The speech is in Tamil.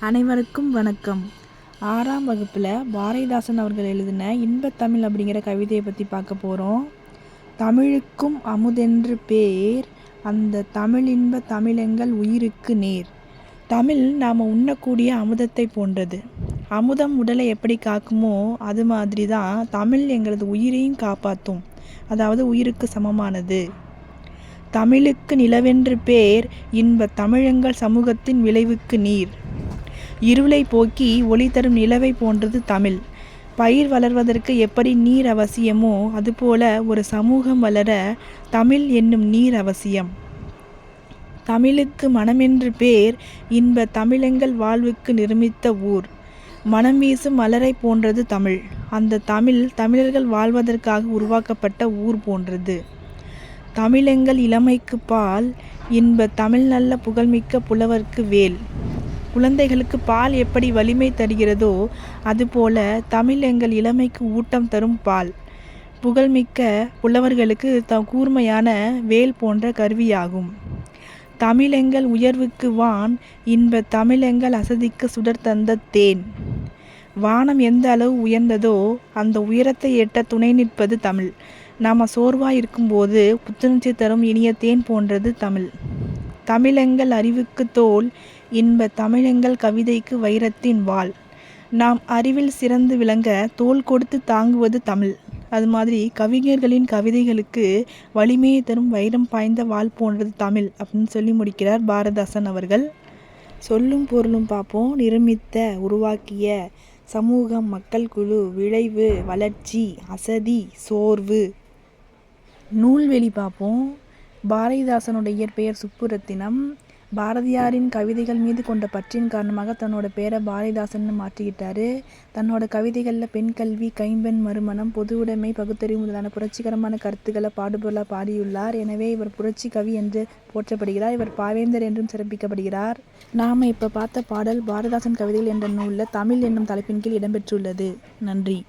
அனைவருக்கும் வணக்கம். 6ஆம் வகுப்பில் பாரதிதாசன் அவர்கள் எழுதின இன்பத்தமிழ் அப்படிங்கிற கவிதையை பற்றி பார்க்க போகிறோம். தமிழுக்கும் அமுதென்று பேர், அந்த தமிழின்ப தமிழெங்கள் உயிருக்கு நேர். தமிழ் நாம் உண்ணக்கூடிய அமுதத்தை போன்றது. அமுதம் உடலை எப்படி காக்குமோ அது மாதிரி தான் தமிழ் எங்களது உயிரையும் காப்பாற்றும். அதாவது உயிருக்கு சமமானது. தமிழுக்கு நிலவென்று பேர், இன்ப தமிழெங்கள் சமூகத்தின் விளைவுக்கு நீர். இருளை போக்கி ஒளி தரும் நிலவை போன்றது தமிழ். பயிர் வளர்வதற்கு எப்படி நீர் அவசியமோ அதுபோல ஒரு சமூகம் வளர தமிழ் என்னும் நீர் அவசியம். தமிழுக்கு மனமென்று பேர், இன்ப தமிழெங்கள் வாழ்வுக்கு நிர்மித்த ஊர். மனம் வீசும் மலரை போன்றது தமிழ். அந்த தமிழ் தமிழர்கள் வாழ்வதற்காக உருவாக்கப்பட்ட ஊர் போன்றது. தமிழெங்கள் இளமைக்கு பால், இன்ப தமிழ் நல்ல புகழ்மிக்க புலவர்க்கு வேல். குழந்தைகளுக்கு பால் எப்படி வலிமை தருகிறதோ அதுபோல தமிழ் எங்கள் இளமைக்கு ஊட்டம் தரும் பால். புகழ்மிக்க புலவர்களுக்கு கூர்மையான வேல் போன்ற கருவியாகும். தமிழெங்கள் உயர்வுக்கு வான், இன்ப தமிழெங்கள் அசதிக்கு சுடர் தந்த தேன். வானம் எந்த அளவு உயர்ந்ததோ அந்த உயரத்தை எட்ட துணை நிற்பது தமிழ். நாம் சோர்வாய் இருக்கும்போது புத்துணர்ச்சி தரும் இனிய தேன் போன்றது தமிழ். தமிழெங்கள் அறிவுக்கு தோல், இன்ப தமிழெங்கள் கவிதைக்கு வைரத்தின் வாள். நாம் அறிவில் சிறந்து விளங்க தோல் கொடுத்து தாங்குவது தமிழ். அது மாதிரி கவிஞர்களின் கவிதைகளுக்கு வலிமையை தரும் வைரம் பாய்ந்த வாள் போன்றது தமிழ் அப்படின்னு சொல்லி முடிக்கிறார் பாரதிதாசன் அவர்கள். சொல்லும் பொருளும் பார்ப்போம். நிர்மித்த உருவாக்கிய, சமூகம் மக்கள் குழு, விளைவு வளர்ச்சி, அசதி சோர்வு. நூல்வெளி பார்ப்போம். பாரதிதாசனுடைய இயற்பெயர் சுப்புரத்தினம். பாரதியாரின் கவிதைகள் மீது கொண்ட பற்றின் காரணமாக தன்னோட பேரை பாரதிதாசன் மாற்றிக்கிட்டாரு. தன்னோட கவிதைகளில் பெண் கல்வி, கைம்பெண் மறுமணம், பொது உடைமை, பகுத்தறிவு முதலான புரட்சிகரமான கருத்துக்களை பாடுபொருளாக பாடியுள்ளார். எனவே இவர் புரட்சி கவி என்று போற்றப்படுகிறார். இவர் பாவேந்தர் என்றும் சிறப்பிக்கப்படுகிறார். நாம் இப்போ பார்த்த பாடல் பாரதிதாசன் கவிதைகள் என்ற நூலில் தமிழ் என்னும் தலைப்பின் கீழ் இடம்பெற்றுள்ளது. நன்றி.